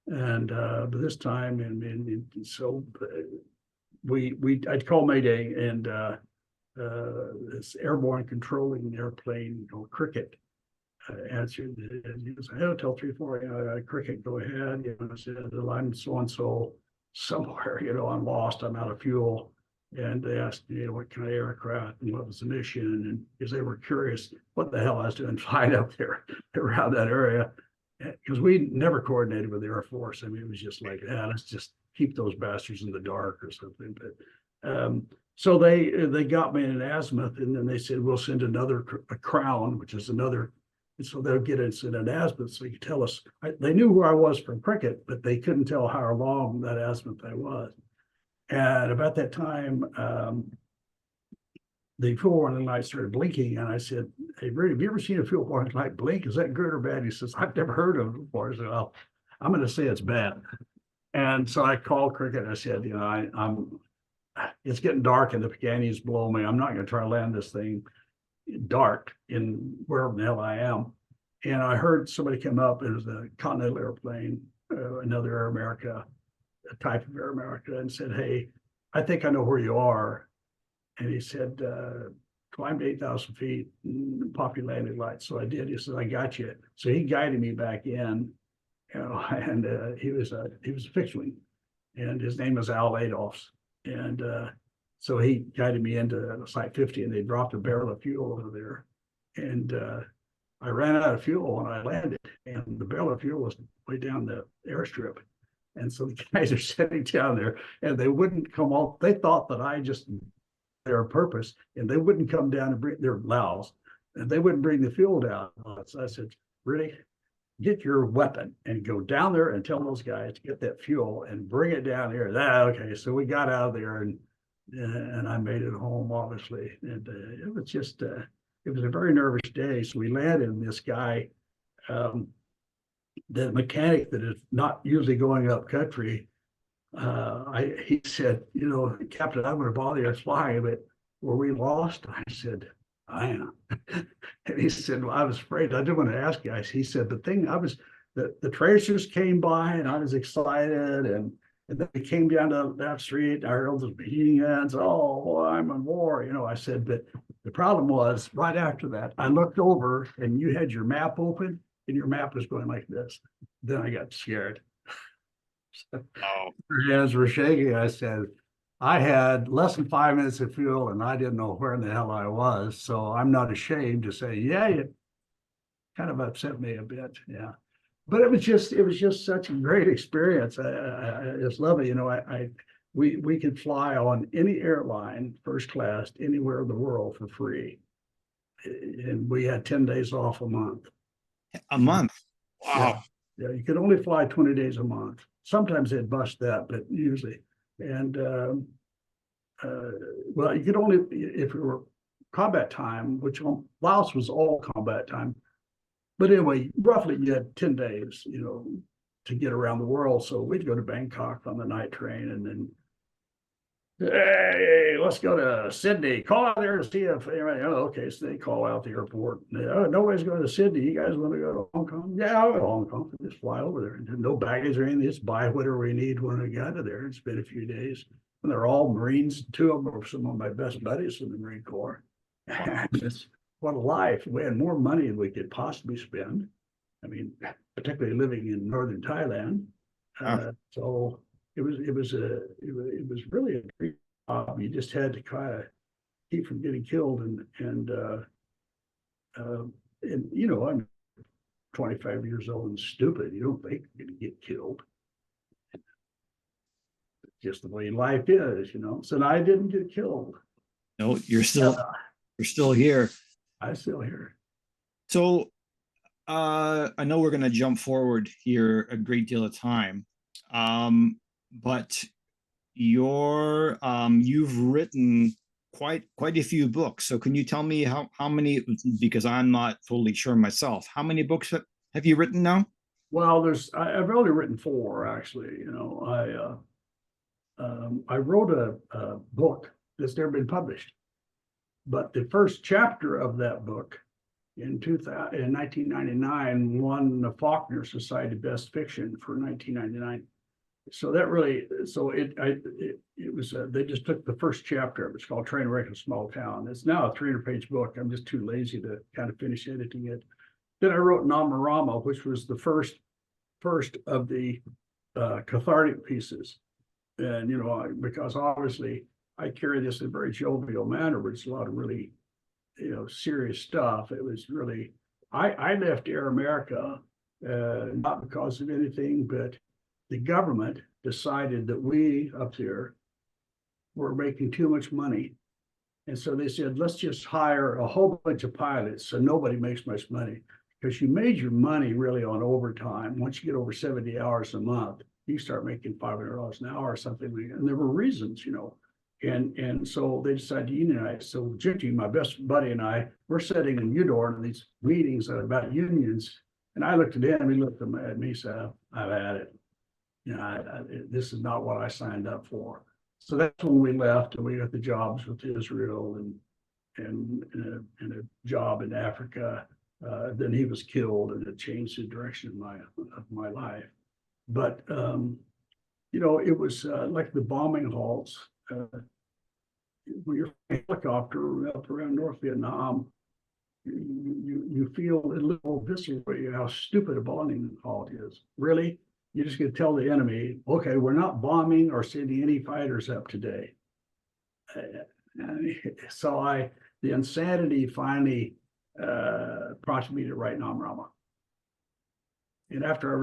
And but this time, and so I'd call Mayday, and this airborne controlling airplane, Cricket, answered. He was Hotel 34, Cricket, go ahead. I said, I'm so-and-so somewhere, I'm lost, I'm out of fuel. And they asked me, what kind of aircraft and what was the mission? And because they were curious what the hell I was doing flying up there around that area. Because we never coordinated with the Air Force. I mean, it was just like, let's just keep those bastards in the dark or something. But so they got me in an azimuth, and then they said, we'll send a crown, which is another. And so they'll get us in an azimuth, so you can tell us. They knew where I was from Cricket, but they couldn't tell how long that azimuth I was. And about that time, the fuel warning light started blinking, and I said, hey, Rudy, have you ever seen a fuel warning light blink? Is that good or bad? He says, I've never heard of it before. I said, well, I'm going to say it's bad. And so I called Cricket, and I said, it's getting dark, and the Pagani is below me. I'm not going to try to land this thing dark in wherever the hell I am. And I heard somebody come up. It was a Continental airplane, another Air America, a type of Air America, and said, hey, I think I know where you are. And he said, climb to 8,000 feet and pop your landing lights. So I did. He said, I got you. So he guided me back in, and he was a fixed wing, and his name was Al Adolphs. And so he guided me into Site 50, and they dropped a barrel of fuel over there. And I ran out of fuel when I landed, and the barrel of fuel was way down the airstrip. And so the guys are sitting down there, and they wouldn't come off. They thought that I just their purpose, and they wouldn't come down and bring their Laos, and they wouldn't bring the fuel down. So I said, really, get your weapon and go down there and tell those guys to get that fuel and bring it down here. Okay, so we got out of there, and I made it home, obviously. And it was just, it was a very nervous day. So we landed, and this guy, the mechanic that is not usually going up country, he said, Captain, I'm going to bother you flying, but were we lost? I said, I am. And he said, well, I was afraid. I didn't want to ask you guys. He said, the tracers came by, and I was excited, and then we came down to that street. I heard all those beating guns. Oh, boy, I'm in war. I said, but the problem was right after that, I looked over, and you had your map open, and your map was going like this. Then I got scared. Her hands were shaking. I said, I had less than 5 minutes of fuel, and I didn't know where in the hell I was. So I'm not ashamed to say, yeah, it kind of upset me a bit. Yeah. But it was just such a great experience. I just love it. We could fly on any airline, first class, anywhere in the world for free. And we had 10 days off a month.
A month? Wow.
Yeah, you could only fly 20 days a month. Sometimes they'd bust that, but usually. And well, you could only, if it were combat time, which Laos was all combat time. But anyway, roughly you had 10 days, to get around the world. So we'd go to Bangkok on the night train, and then, hey, let's go to Sydney. Call out there and see if okay. So they call out the airport. Nobody's going to Sydney. You guys want to go to Hong Kong? Yeah, I'll go to Hong Kong. Just fly over there. No baggage or anything. Just buy whatever we need when we got to there. It's been a few days. And they're all Marines. Two of them are some of my best buddies in the Marine Corps. It's, what a life. We had more money than we could possibly spend. I mean, particularly living in northern Thailand. So it was really a great job. You just had to kind of keep from getting killed, and you know, I'm 25 years old and stupid. You don't think you're gonna get killed. Just the way life is, you know. So I didn't get killed.
No, you're still here.
I'm still here.
So I know we're going to jump forward here a great deal of time, but you've written quite a few books. So can you tell me how many? Because I'm not totally sure myself. How many books have you written now?
Well, I've only written 4 actually. You know, I wrote a book that's never been published, but the first chapter of that book in 1999 won the Faulkner Society Best Fiction for 1999. So that really, it was they just took the first chapter. It's called Train Wreck in a Small Town. It's now a 300-page book. I'm just too lazy to kind of finish editing it. Then I wrote Namarama, which was the first of the cathartic pieces. And, you know, because obviously I carry this in a very jovial manner, but it's a lot of really, you know, serious stuff. It was really, I left Air America, not because of anything, but the government decided that we up there were making too much money. And so they said, let's just hire a whole bunch of pilots so nobody makes much money. Because you made your money really on overtime. Once you get over 70 hours a month, you start making $500 an hour or something. And there were reasons, you know. And so they decided to unionize. So Jimmy, my best buddy, and I, we're sitting in Udor in these meetings about unions. And I looked at him, he looked at me and said, I've had it. You know, this is not what I signed up for. So that's when we left, and we got the jobs with Israel and a job in Africa. Then he was killed, and it changed the direction of my life. But you know, it was like the bombing halts. When you're in a helicopter up around North Vietnam, you feel a little viscerally how stupid a bombing halt is. Really, you just get to tell the enemy, okay, we're not bombing or sending any fighters up today. So the insanity finally prompted me to write Namarama. And after I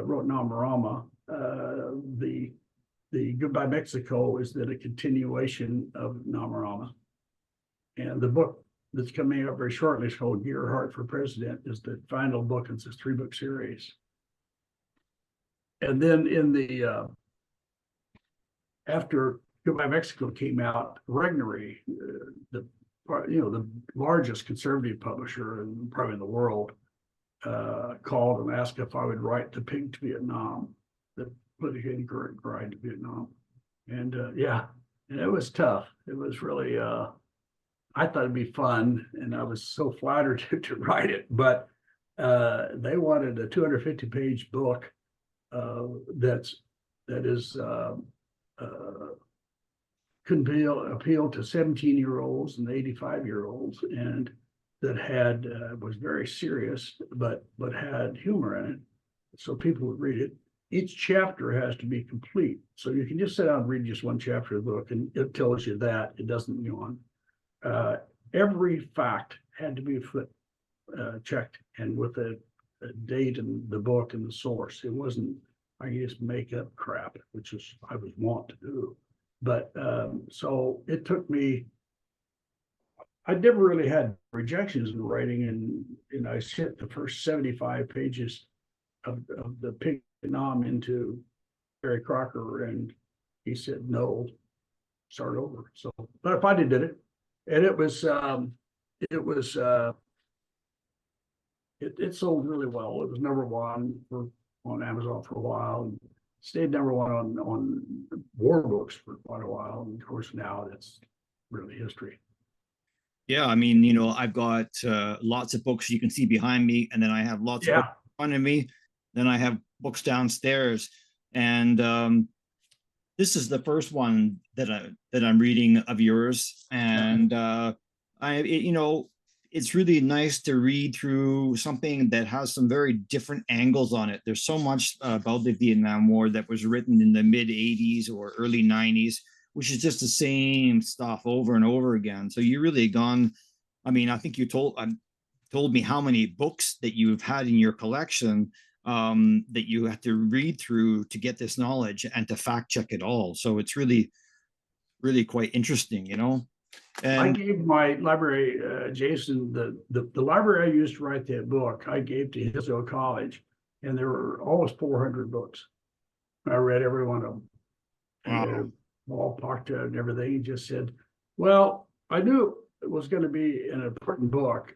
wrote Namarama, the Goodbye Mexico is then a continuation of Namarama. And the book that's coming up very shortly is called Gearhart for President, is the final book in this 3-book series. And then in the after Goodbye Mexico came out, Regnery, the largest conservative publisher and probably in the world, called and asked if I would write The Pig to Vietnam, the politically incorrect guide to Vietnam. And yeah, and it was tough. It was really, I thought it'd be fun, and I was so flattered to write it, but they wanted a 250-page book that could appeal to 17-year-olds and 85-year-olds, and that had was very serious, but had humor in it, so people would read it. Each chapter has to be complete, so you can just sit down and read just one chapter of the book, and it tells you that it doesn't go on. Every fact had to be checked, and with a date and the book and the source. It wasn't, I just make up crap, which is I was wont to do. But so it took me, I never really had rejections in writing, and I sent the first 75 pages of the Pig Vietnam into Barry Crocker, and he said, no, start over. So, but I finally did it. And it sold really well. It was #1 on Amazon for a while, and stayed #1 on war books for quite a while. And of course, now that's really history.
Yeah, I mean, you know, I've got lots of books you can see behind me, and then I have lots of books in front of me. Then I have books downstairs, and this is the first one that I'm reading of yours, and you know, it's really nice to read through something that has some very different angles on it. There's so much about the Vietnam War that was written in the mid 80s or early 90s, which is just the same stuff over and over again. So you really gone. I mean, I think you told me how many books that you've had in your collection, that you have to read through to get this knowledge and to fact check it all. So it's really, really quite interesting, you know.
I
And
gave my library, Jason, the library I used to write that book, I gave to Hillsdale College, and there were almost 400 books. I read every one of them. And all talked to and everything. He just said, well, I knew it was going to be an important book.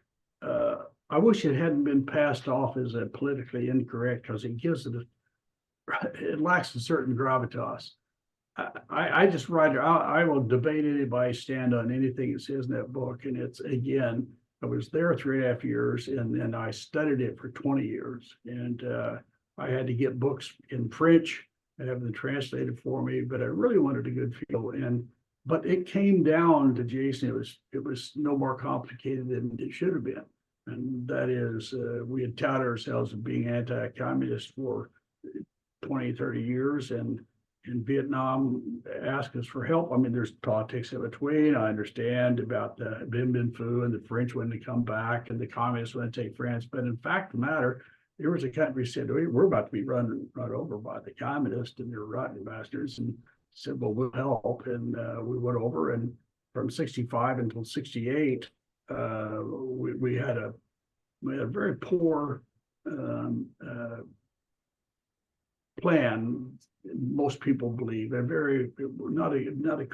I wish it hadn't been passed off as a politically incorrect, because it gives it lacks a certain gravitas. I just write, I will debate anybody, stand on anything it says in that book. And it's, again, I was there 3.5 years, and then I studied it for 20 years. And I had to get books in French and have them translated for me, but I really wanted a good feel. But it came down to, Jason, it was no more complicated than it should have been. And that is, we had touted ourselves as being anti-communist for 20, 30 years, and in Vietnam asked us for help. I mean, there's politics in between. I understand about the Binh Minh Phu and the French wanting to come back and the communists want to take France. But in fact, the matter, there was a country said, we're about to be run over by the communists, and they're rotten bastards, and said, well, we'll help. And we went over, and from 65 until 68, we had a very poor plan. Most people believe not a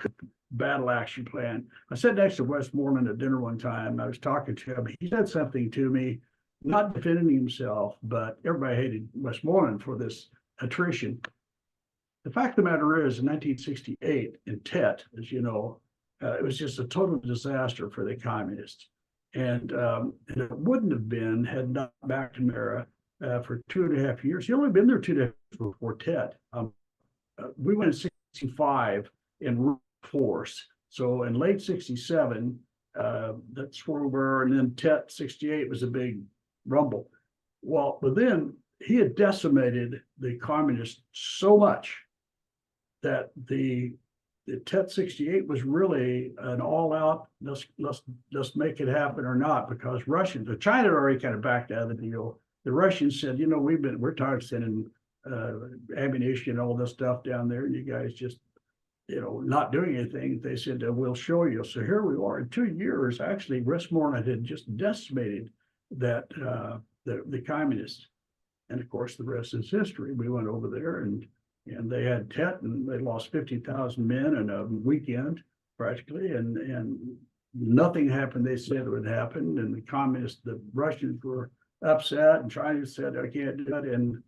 battle action plan. I sat next to Westmoreland at dinner one time. I was talking to him. He said something to me, not defending himself, but everybody hated Westmoreland for this attrition. The fact of the matter is, in 1968 in Tet, as you know, it was just a total disaster for the communists. And it wouldn't have been had not McNamara for 2.5 years. He only been there 2.5 years before Tet. We went in 65 in force. So in late 67, that's where we were. And then Tet 68 was a big rumble. Well, but then he had decimated the communists so much that the Tet 68 was really an all-out, let's make it happen or not, because China had already kind of backed out of the deal. The Russians said, you know, we're tired of sending ammunition and all this stuff down there, and you guys just, you know, not doing anything. They said, we'll show you. So here we are. In 2 years, actually, Westmoreland had just decimated that the communists. And of course, the rest is history. We went over there, and they had Tet, and they lost 50,000 men in a weekend practically, and nothing happened. They said it would happen, and the Russians were upset, and China said, I can't do it. And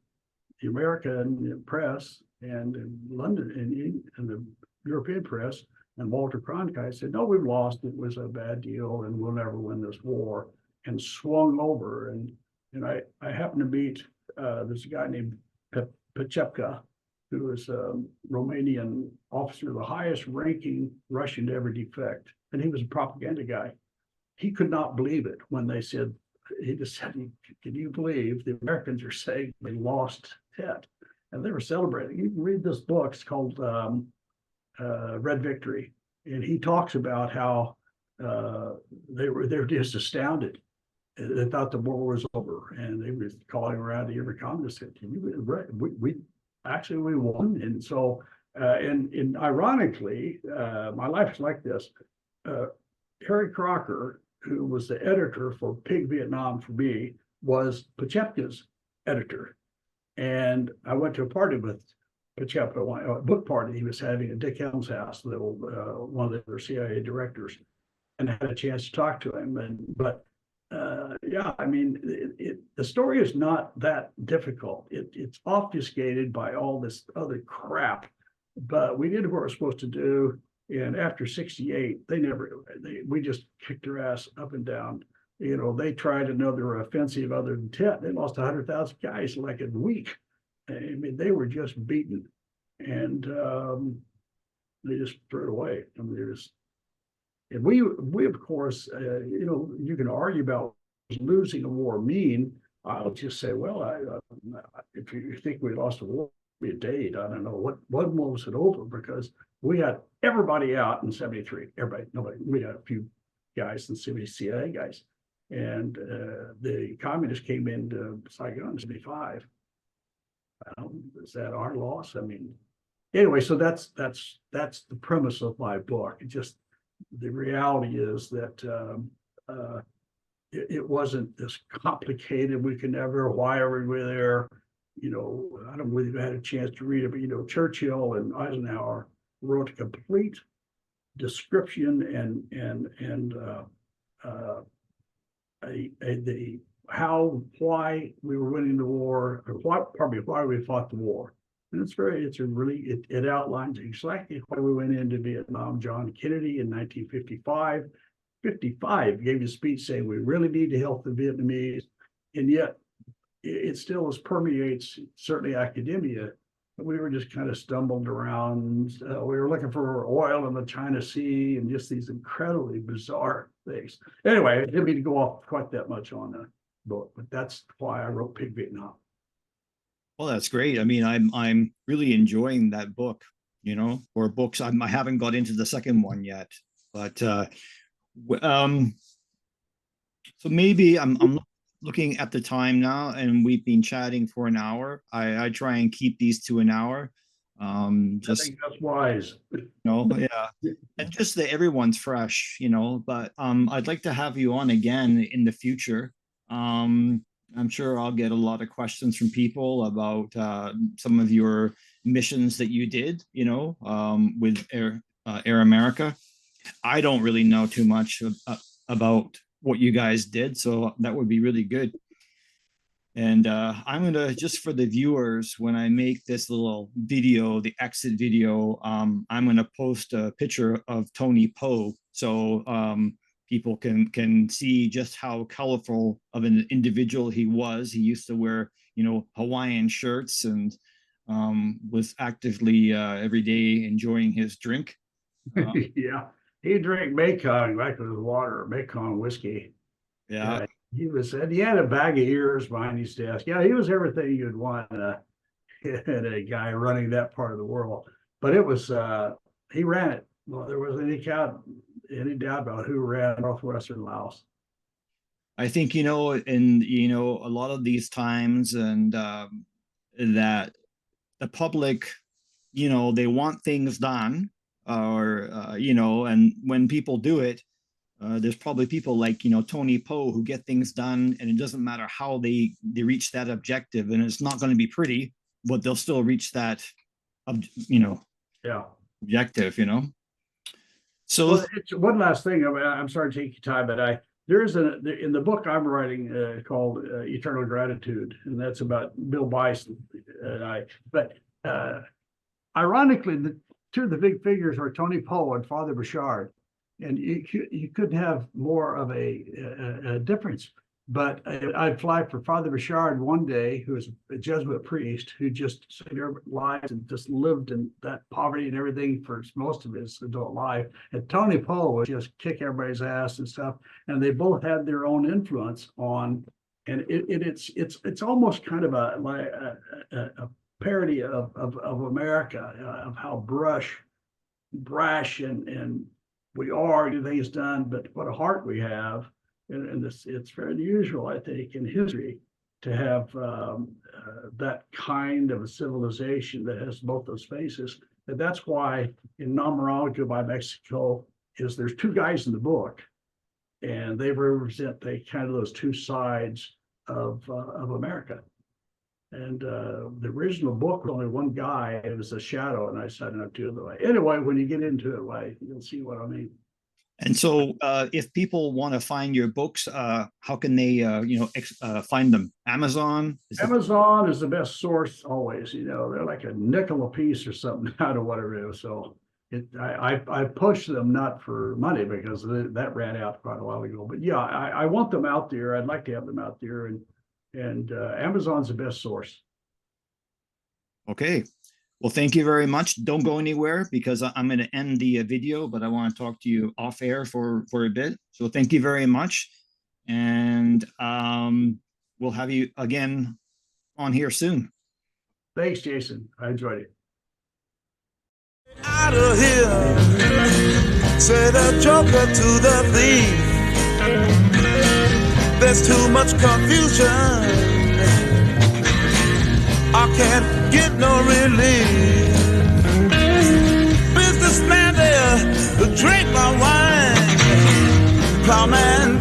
the American press and London and the European press and Walter Cronkite said, no, we've lost. It was a bad deal, and we'll never win this war, and swung over. And I happened to meet, there's a guy named Pechepka, who was a Romanian officer, the highest ranking Russian to ever defect. And he was a propaganda guy. He could not believe it when they said, he just said, can you believe the Americans are saying they lost Tet? And they were celebrating. You can read this book, it's called Red Victory. And he talks about how they were just astounded. They thought the war was over, and they were calling around to every communist said, we actually won. And so, and ironically, my life is like this. Harry Crocker, who was the editor for Pig Vietnam for me, was Pechepka's editor. And I went to a party with Pechepka, a book party he was having at Dick Helm's house, one of the other CIA directors, and I had a chance to talk to him. But yeah, I mean, the story is not that difficult. It's obfuscated by all this other crap, but we did what we were supposed to do. And after 68, we just kicked their ass up and down. You know, they tried another offensive other than Tet. They lost 100,000 guys like in a week. I mean, they were just beaten. And They just threw it away. I mean, and we of course, you can argue about losing a war mean. I'll just say, well, if you think we lost a war, be a date. I don't know what was it over, because we had everybody out in '73. Everybody, nobody. We had a few guys and CIA guys, and the communists came into Saigon in '75. Is that our loss? I mean, anyway, so that's the premise of my book. It just, the reality is that it wasn't this complicated. We can never, why are we there? I don't believe I had a chance to read it, but Churchill and Eisenhower wrote a complete description and why we were winning the war, or why we fought the war. And it outlines exactly why we went into Vietnam. John Kennedy in 1955 gave a speech saying we really need to help the Vietnamese, and yet it still permeates certainly academia. We were just kind of stumbled around. We were looking for oil in the China Sea and just these incredibly bizarre things. Anyway, I didn't mean to go off quite that much on the book, but that's why I wrote Pig Vietnam.
Well, that's great. I mean, I'm really enjoying that book, or books. I haven't got into the second one yet, but so maybe I'm looking at the time now, and we've been chatting for an hour. I try and keep these to an hour. Just,
I think that's wise.
Yeah, and just that everyone's fresh, But I'd like to have you on again in the future. I'm sure I'll get a lot of questions from people about some of your missions that you did, with Air America. I don't really know too much about what you guys did, so that would be really good. And I'm gonna, just for the viewers, when I make this little video, the exit video, I'm gonna post a picture of Tony Poe, so people can see just how colorful of an individual he was. He used to wear, Hawaiian shirts, and was actively every day enjoying his drink.
Yeah, he drank Mekong like it was water, Mekong whiskey.
Yeah.
He had a bag of ears behind his desk. Yeah, he was everything you'd want in a guy running that part of the world. But it was, he ran it. Well, there wasn't any doubt about who ran northwestern Laos.
I think, in a lot of these times, and that the public, they want things done, or and when people do it, there's probably people like Tony Poe who get things done, and it doesn't matter how they reach that objective, and it's not going to be pretty, but they'll still reach that objective. So,
well, it's one last thing. I'm sorry to take your time, but in the book I'm writing called Eternal Gratitude, and that's about Bill Bison and But ironically, the two of the big figures are Tony Poe and Father Bouchard, and you couldn't have more of a difference. But I'd fly for Father Bouchard one day, who was a Jesuit priest who just saved their lives and just lived in that poverty and everything for most of his adult life. And Tony Poe would just kick everybody's ass and stuff. And they both had their own influence on, and it's almost kind of a parody of America, of how brash and we are, things done, but what a heart we have. And it's very unusual, I think, in history to have that kind of a civilization that has both those faces. And that's why in Namaraga by Mexico there's two guys in the book, and they represent those two sides of America. And the original book was only one guy. It was a shadow, and I decided not to do it that way. Anyway, when you get into it, you'll see what I mean.
And so, if people want to find your books, how can they, find them? Amazon?
Amazon is the best source always. They're like a nickel a piece or something out of whatever it is. So I push them not for money, because that ran out quite a while ago. But yeah, I want them out there. I'd like to have them out there, and Amazon's the best source.
Okay. Well, thank you very much. Don't go anywhere because I'm going to end the video, but I want to talk to you off air for a bit. So thank you very much. And we'll have you again on here soon.
Thanks, Jason. I enjoyed it.
Out of here, say the joker to the thief. There's too much confusion. I can't get no relief. Businessman there, drink my wine. Plowman